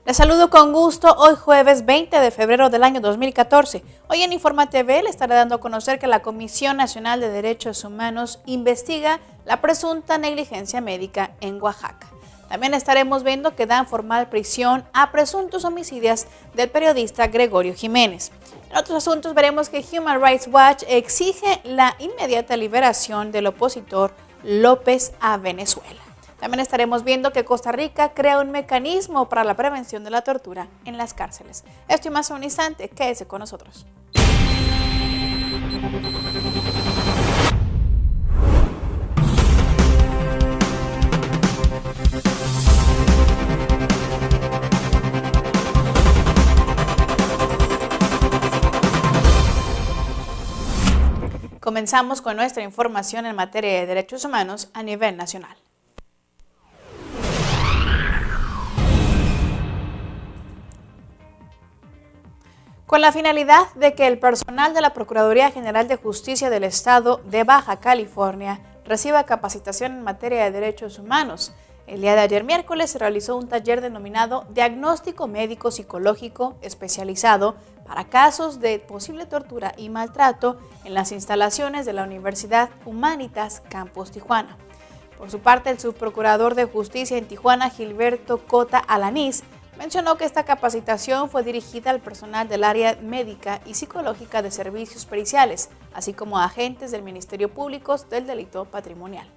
Les saludo con gusto hoy jueves 20 de febrero del año 2014. Hoy en Informa TV le estaré dando a conocer que la Comisión Nacional de Derechos Humanos investiga la presunta negligencia médica en Oaxaca. También estaremos viendo que dan formal prisión a presuntos homicidios del periodista Gregorio Jiménez. En otros asuntos veremos que Human Rights Watch exige la inmediata liberación del opositor López a Venezuela. También estaremos viendo que Costa Rica crea un mecanismo para la prevención de la tortura en las cárceles. Esto y más en un instante, quédese con nosotros. Comenzamos con nuestra información en materia de derechos humanos a nivel nacional. Con la finalidad de que el personal de la Procuraduría General de Justicia del Estado de Baja California reciba capacitación en materia de derechos humanos, el día de ayer miércoles se realizó un taller denominado Diagnóstico Médico Psicológico Especializado para casos de posible tortura y maltrato en las instalaciones de la Universidad Humanitas Campus Tijuana. Por su parte, el subprocurador de Justicia en Tijuana, Gilberto Cota Alanís, mencionó que esta capacitación fue dirigida al personal del área médica y psicológica de servicios periciales, así como a agentes del Ministerio Público del Delito Patrimonial.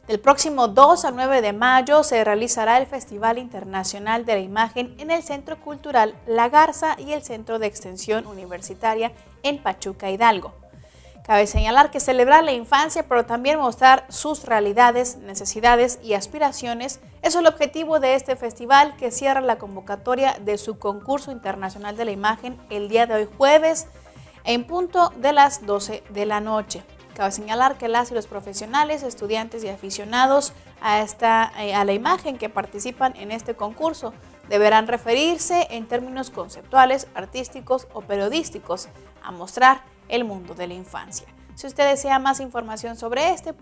Del próximo 2 al 9 de mayo se realizará el Festival Internacional de la Imagen en el Centro Cultural La Garza y el Centro de Extensión Universitaria en Pachuca, Hidalgo. Cabe señalar que celebrar la infancia, pero también mostrar sus realidades, necesidades y aspiraciones es el objetivo de este festival, que cierra la convocatoria de su concurso internacional de la imagen el día de hoy jueves en punto de las 12 de la noche. Cabe señalar que las y los profesionales, estudiantes y aficionados a la imagen que participan en este concurso deberán referirse en términos conceptuales, artísticos o periodísticos a mostrar el mundo de la infancia. Si usted desea más información sobre este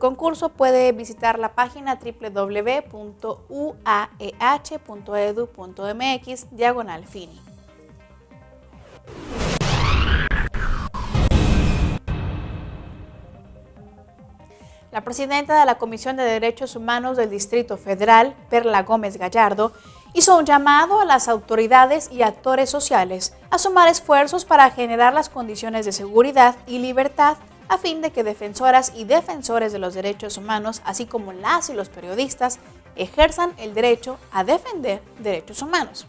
concurso, puede visitar la página www.uaeh.edu.mx/Fini. La presidenta de la Comisión de Derechos Humanos del Distrito Federal, Perla Gómez Gallardo, hizo un llamado a las autoridades y actores sociales a sumar esfuerzos para generar las condiciones de seguridad y libertad a fin de que defensoras y defensores de los derechos humanos, así como las y los periodistas, ejerzan el derecho a defender derechos humanos.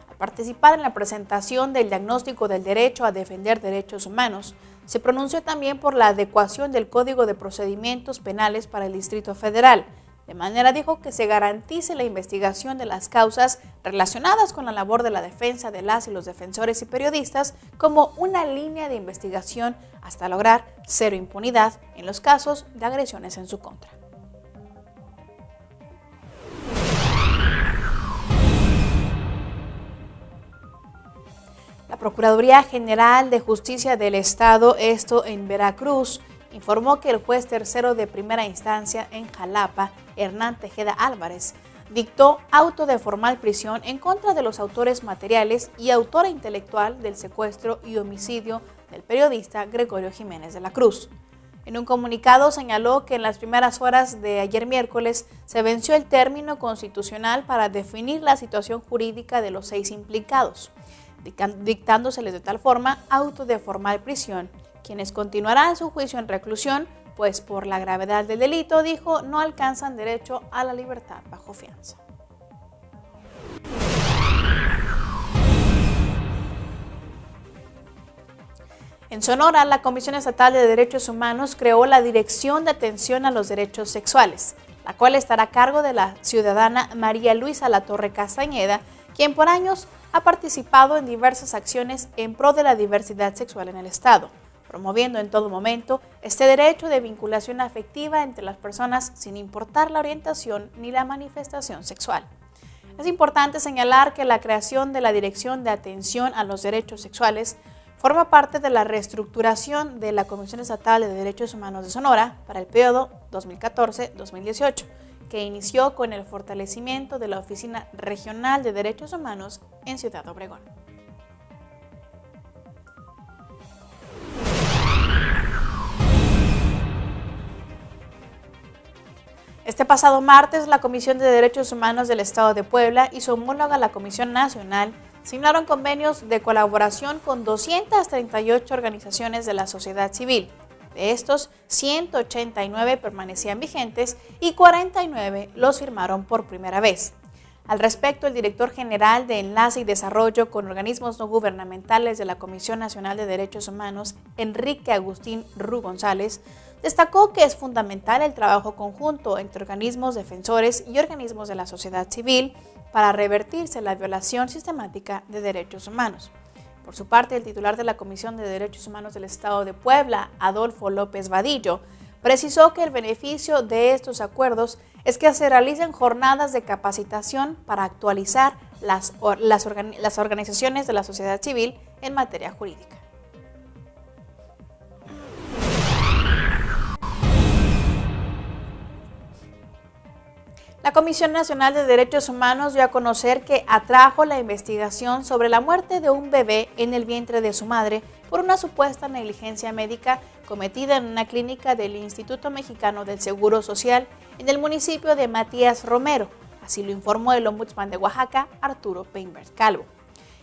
Al participar en la presentación del diagnóstico del derecho a defender derechos humanos, se pronunció también por la adecuación del Código de Procedimientos Penales para el Distrito Federal. De manera, dijo, que se garantice la investigación de las causas relacionadas con la labor de la defensa de las y los defensores y periodistas como una línea de investigación hasta lograr cero impunidad en los casos de agresiones en su contra. La Procuraduría General de Justicia del Estado, esto en Veracruz, informó que el juez tercero de primera instancia en Jalapa, Hernán Tejeda Álvarez, dictó auto de formal prisión en contra de los autores materiales y autora intelectual del secuestro y homicidio del periodista Gregorio Jiménez de la Cruz. En un comunicado señaló que en las primeras horas de ayer miércoles se venció el término constitucional para definir la situación jurídica de los 6 implicados, dictándoseles de tal forma auto de formal prisión, quienes continuarán su juicio en reclusión, pues por la gravedad del delito, dijo, no alcanzan derecho a la libertad bajo fianza. En Sonora, la Comisión Estatal de Derechos Humanos creó la Dirección de Atención a los Derechos Sexuales, la cual estará a cargo de la ciudadana María Luisa Latorre Castañeda, quien por años ha participado en diversas acciones en pro de la diversidad sexual en el Estado, promoviendo en todo momento este derecho de vinculación afectiva entre las personas sin importar la orientación ni la manifestación sexual. Es importante señalar que la creación de la Dirección de Atención a los Derechos Sexuales forma parte de la reestructuración de la Comisión Estatal de Derechos Humanos de Sonora para el periodo 2014-2018, que inició con el fortalecimiento de la Oficina Regional de Derechos Humanos en Ciudad Obregón. Este pasado martes, la Comisión de Derechos Humanos del Estado de Puebla y su homóloga, la Comisión Nacional, firmaron convenios de colaboración con 238 organizaciones de la sociedad civil. De estos, 189 permanecían vigentes y 49 los firmaron por primera vez. Al respecto, el director general de Enlace y Desarrollo con Organismos No Gubernamentales de la Comisión Nacional de Derechos Humanos, Enrique Agustín Ru González, destacó que es fundamental el trabajo conjunto entre organismos defensores y organismos de la sociedad civil para revertirse la violación sistemática de derechos humanos. Por su parte, el titular de la Comisión de Derechos Humanos del Estado de Puebla, Adolfo López Vadillo, precisó que el beneficio de estos acuerdos es que se realicen jornadas de capacitación para actualizar las organizaciones de la sociedad civil en materia jurídica. La Comisión Nacional de Derechos Humanos dio a conocer que atrajo la investigación sobre la muerte de un bebé en el vientre de su madre por una supuesta negligencia médica cometida en una clínica del Instituto Mexicano del Seguro Social en el municipio de Matías Romero. Así lo informó el ombudsman de Oaxaca, Arturo Peinbert Calvo.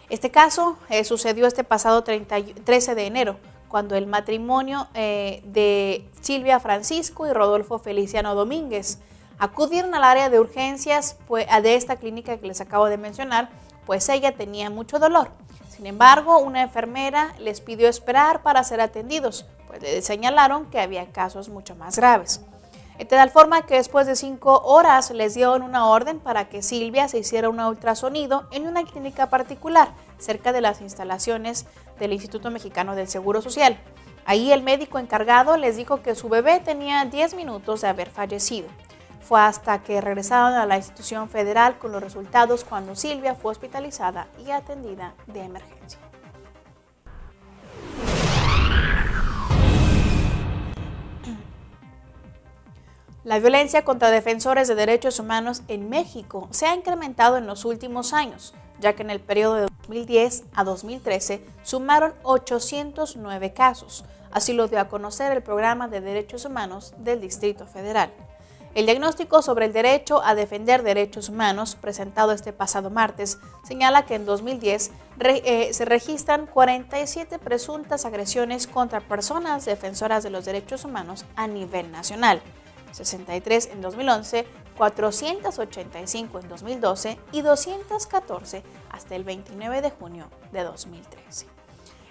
Este caso sucedió este pasado 13 de enero, cuando el matrimonio de Silvia Francisco y Rodolfo Feliciano Domínguez acudieron al área de urgencias de esta clínica que les acabo de mencionar, pues ella tenía mucho dolor. Sin embargo, una enfermera les pidió esperar para ser atendidos, pues le señalaron que había casos mucho más graves. De tal forma que después de 5 horas les dieron una orden para que Silvia se hiciera un ultrasonido en una clínica particular, cerca de las instalaciones del Instituto Mexicano del Seguro Social. Ahí el médico encargado les dijo que su bebé tenía 10 minutos de haber fallecido. Fue hasta que regresaron a la institución federal con los resultados cuando Silvia fue hospitalizada y atendida de emergencia. La violencia contra defensores de derechos humanos en México se ha incrementado en los últimos años, ya que en el periodo de 2010 a 2013 sumaron 809 casos. Así lo dio a conocer el Programa de Derechos Humanos del Distrito Federal. El diagnóstico sobre el derecho a defender derechos humanos, presentado este pasado martes, señala que en 2010 se registran 47 presuntas agresiones contra personas defensoras de los derechos humanos a nivel nacional, 63 en 2011, 485 en 2012 y 214 hasta el 29 de junio de 2013.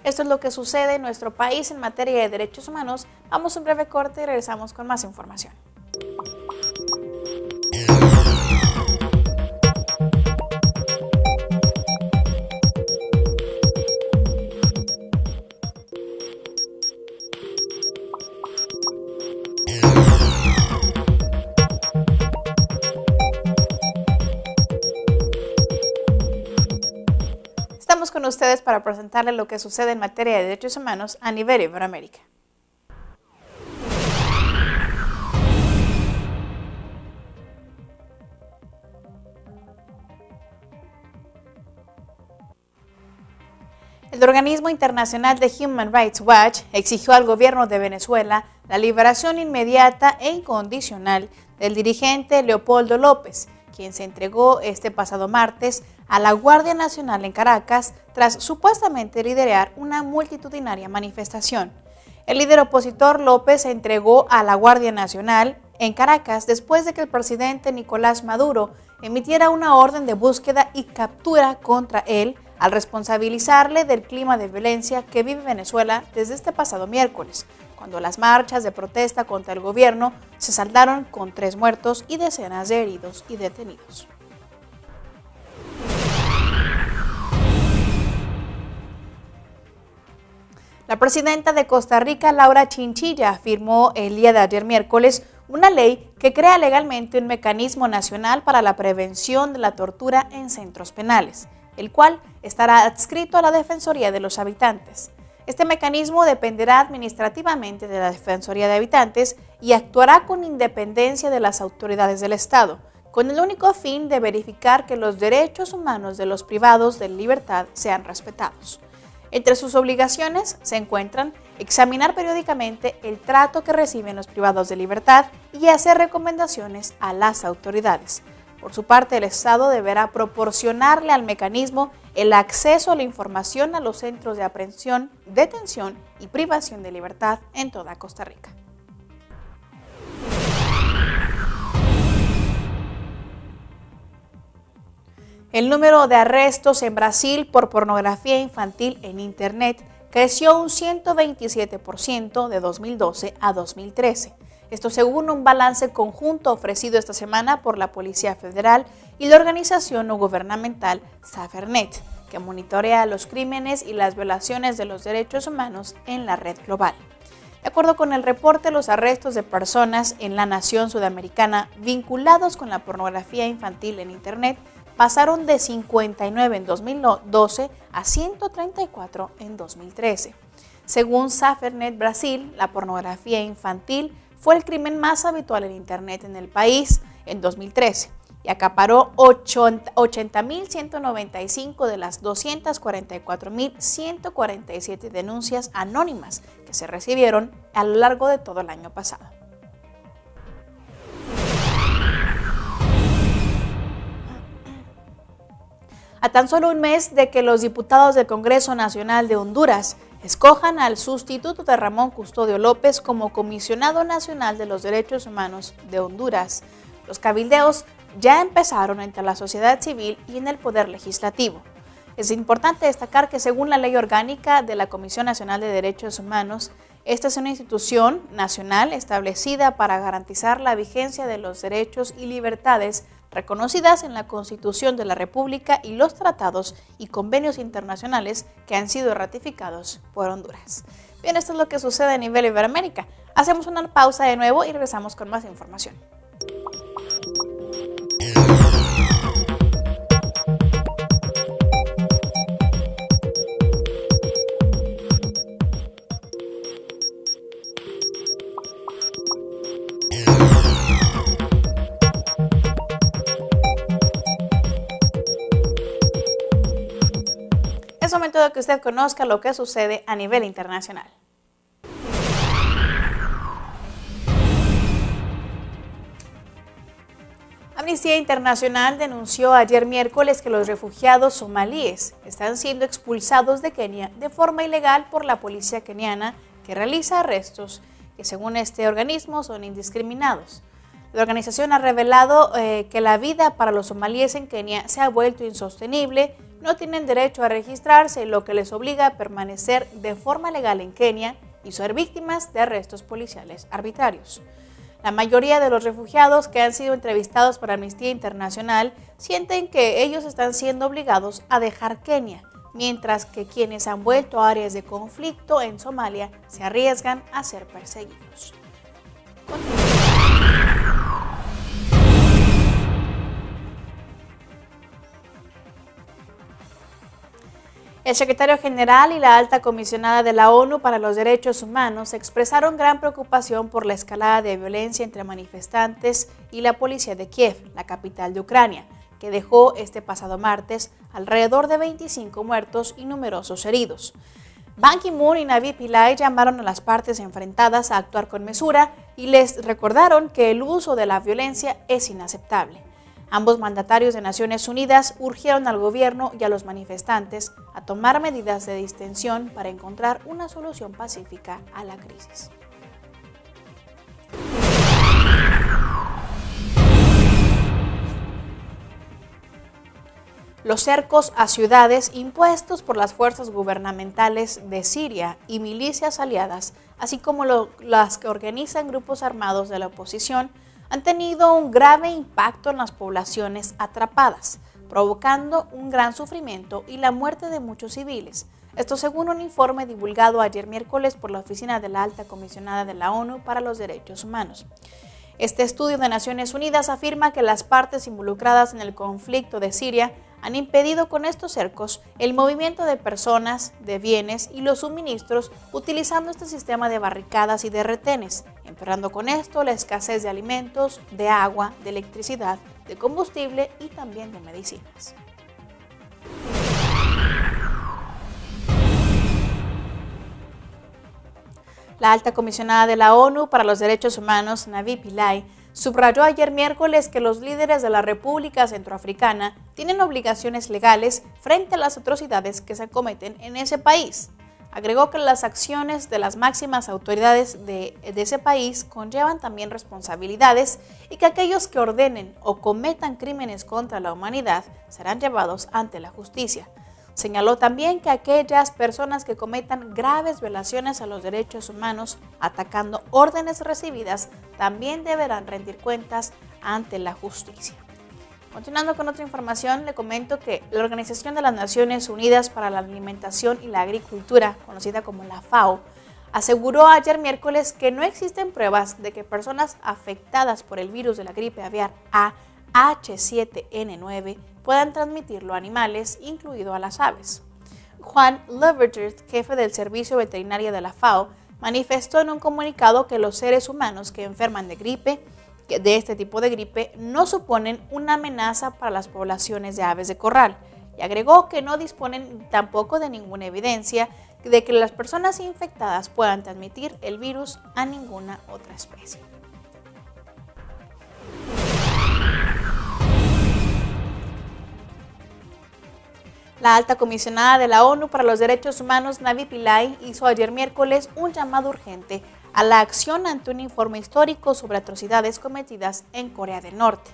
Esto es lo que sucede en nuestro país en materia de derechos humanos. Vamos a un breve corte y regresamos con más información. Estamos con ustedes para presentarles lo que sucede en materia de derechos humanos a nivel Iberoamérica. El organismo internacional de Human Rights Watch exigió al gobierno de Venezuela la liberación inmediata e incondicional del dirigente Leopoldo López, quien se entregó este pasado martes a la Guardia Nacional en Caracas tras supuestamente liderar una multitudinaria manifestación. El líder opositor López se entregó a la Guardia Nacional en Caracas después de que el presidente Nicolás Maduro emitiera una orden de búsqueda y captura contra él al responsabilizarle del clima de violencia que vive Venezuela desde este pasado miércoles, cuando las marchas de protesta contra el gobierno se saldaron con 3 muertos y decenas de heridos y detenidos. La presidenta de Costa Rica, Laura Chinchilla, firmó el día de ayer miércoles una ley que crea legalmente un mecanismo nacional para la prevención de la tortura en centros penales, el cual estará adscrito a la Defensoría de los Habitantes. Este mecanismo dependerá administrativamente de la Defensoría de Habitantes y actuará con independencia de las autoridades del Estado, con el único fin de verificar que los derechos humanos de los privados de libertad sean respetados. Entre sus obligaciones se encuentran examinar periódicamente el trato que reciben los privados de libertad y hacer recomendaciones a las autoridades. Por su parte, el Estado deberá proporcionarle al mecanismo el acceso a la información a los centros de aprehensión, detención y privación de libertad en toda Costa Rica. El número de arrestos en Brasil por pornografía infantil en Internet creció un 127% de 2012 a 2013. Esto según un balance conjunto ofrecido esta semana por la Policía Federal y la organización no gubernamental SAFERNET, que monitorea los crímenes y las violaciones de los derechos humanos en la red global. De acuerdo con el reporte, los arrestos de personas en la nación sudamericana vinculados con la pornografía infantil en Internet pasaron de 59 en 2012 a 134 en 2013. Según SAFERNET Brasil, la pornografía infantil fue el crimen más habitual en Internet en el país en 2013 y acaparó 80.195 de las 244.147 denuncias anónimas que se recibieron a lo largo de todo el año pasado. A tan solo un mes de que los diputados del Congreso Nacional de Honduras escojan al sustituto de Ramón Custodio López como Comisionado Nacional de los Derechos Humanos de Honduras, los cabildeos ya empezaron entre la sociedad civil y en el Poder Legislativo. Es importante destacar que según la Ley Orgánica de la Comisión Nacional de Derechos Humanos, esta es una institución nacional establecida para garantizar la vigencia de los derechos y libertades reconocidas en la Constitución de la República y los tratados y convenios internacionales que han sido ratificados por Honduras. Bien, esto es lo que sucede a nivel Iberoamérica. Hacemos una pausa de nuevo y regresamos con más información. Es momento de que usted conozca lo que sucede a nivel internacional. Amnistía Internacional denunció ayer miércoles que los refugiados somalíes están siendo expulsados de Kenia de forma ilegal por la policía keniana, que realiza arrestos que según este organismo son indiscriminados. La organización ha revelado que la vida para los somalíes en Kenia se ha vuelto insostenible, no tienen derecho a registrarse, lo que les obliga a permanecer de forma legal en Kenia y ser víctimas de arrestos policiales arbitrarios. La mayoría de los refugiados que han sido entrevistados por Amnistía Internacional sienten que ellos están siendo obligados a dejar Kenia, mientras que quienes han vuelto a áreas de conflicto en Somalia se arriesgan a ser perseguidos. El secretario general y la alta comisionada de la ONU para los Derechos Humanos expresaron gran preocupación por la escalada de violencia entre manifestantes y la policía de Kiev, la capital de Ucrania, que dejó este pasado martes alrededor de 25 muertos y numerosos heridos. Ban Ki-moon y Navi Pillay llamaron a las partes enfrentadas a actuar con mesura y les recordaron que el uso de la violencia es inaceptable. Ambos mandatarios de Naciones Unidas urgieron al gobierno y a los manifestantes a tomar medidas de distensión para encontrar una solución pacífica a la crisis. Los cercos a ciudades impuestos por las fuerzas gubernamentales de Siria y milicias aliadas, así como las que organizan grupos armados de la oposición, han tenido un grave impacto en las poblaciones atrapadas, provocando un gran sufrimiento y la muerte de muchos civiles. Esto según un informe divulgado ayer miércoles por la Oficina de la Alta Comisionada de la ONU para los Derechos Humanos. Este estudio de Naciones Unidas afirma que las partes involucradas en el conflicto de Siria han impedido con estos cercos el movimiento de personas, de bienes y los suministros utilizando este sistema de barricadas y de retenes, empeorando con esto la escasez de alimentos, de agua, de electricidad, de combustible y también de medicinas. La alta comisionada de la ONU para los Derechos Humanos, Navi Pillay, subrayó ayer miércoles que los líderes de la República Centroafricana tienen obligaciones legales frente a las atrocidades que se cometen en ese país. Agregó que las acciones de las máximas autoridades de ese país conllevan también responsabilidades y que aquellos que ordenen o cometan crímenes contra la humanidad serán llevados ante la justicia. Señaló también que aquellas personas que cometan graves violaciones a los derechos humanos atacando órdenes recibidas también deberán rendir cuentas ante la justicia. Continuando con otra información, le comento que la Organización de las Naciones Unidas para la Alimentación y la Agricultura, conocida como la FAO, aseguró ayer miércoles que no existen pruebas de que personas afectadas por el virus de la gripe aviar A H7N9 puedan transmitirlo a animales, incluido a las aves. Juan Leverger, jefe del Servicio Veterinario de la FAO, manifestó en un comunicado que los seres humanos que enferman de este tipo de gripe, no suponen una amenaza para las poblaciones de aves de corral, y agregó que no disponen tampoco de ninguna evidencia de que las personas infectadas puedan transmitir el virus a ninguna otra especie. La alta comisionada de la ONU para los Derechos Humanos, Navi Pillay, hizo ayer miércoles un llamado urgente a la acción ante un informe histórico sobre atrocidades cometidas en Corea del Norte.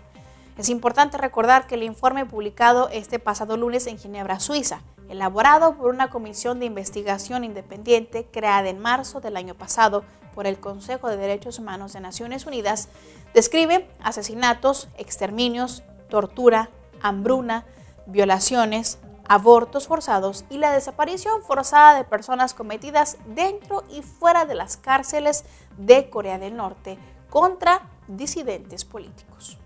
Es importante recordar que el informe publicado este pasado lunes en Ginebra, Suiza, elaborado por una comisión de investigación independiente creada en marzo del año pasado por el Consejo de Derechos Humanos de Naciones Unidas, describe asesinatos, exterminios, tortura, hambruna, violaciones, abortos forzados y la desaparición forzada de personas cometidas dentro y fuera de las cárceles de Corea del Norte contra disidentes políticos.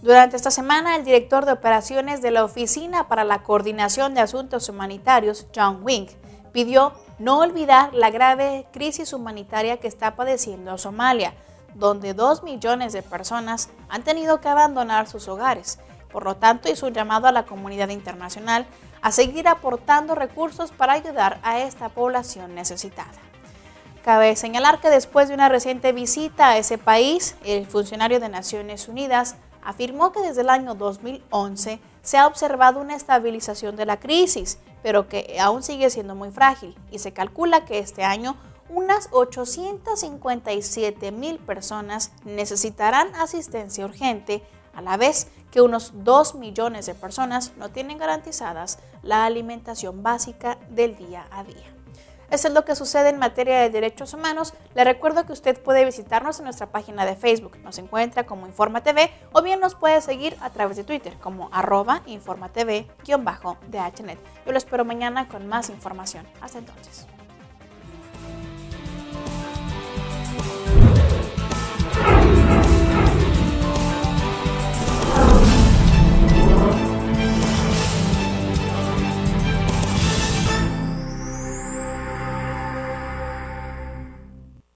Durante esta semana, el director de operaciones de la Oficina para la Coordinación de Asuntos Humanitarios, John Wing, pidió no olvidar la grave crisis humanitaria que está padeciendo Somalia, donde 2 millones de personas han tenido que abandonar sus hogares. Por lo tanto, hizo un llamado a la comunidad internacional a seguir aportando recursos para ayudar a esta población necesitada. Cabe señalar que después de una reciente visita a ese país, el funcionario de Naciones Unidas afirmó que desde el año 2011 se ha observado una estabilización de la crisis, pero que aún sigue siendo muy frágil, y se calcula que este año unas 857,000 personas necesitarán asistencia urgente, a la vez que unos 2 millones de personas no tienen garantizadas la alimentación básica del día a día. Eso es lo que sucede en materia de derechos humanos. Le recuerdo que usted puede visitarnos en nuestra página de Facebook. Nos encuentra como Informa TV o bien nos puede seguir a través de Twitter como @InformaTV_DHNet. Yo lo espero mañana con más información. Hasta entonces.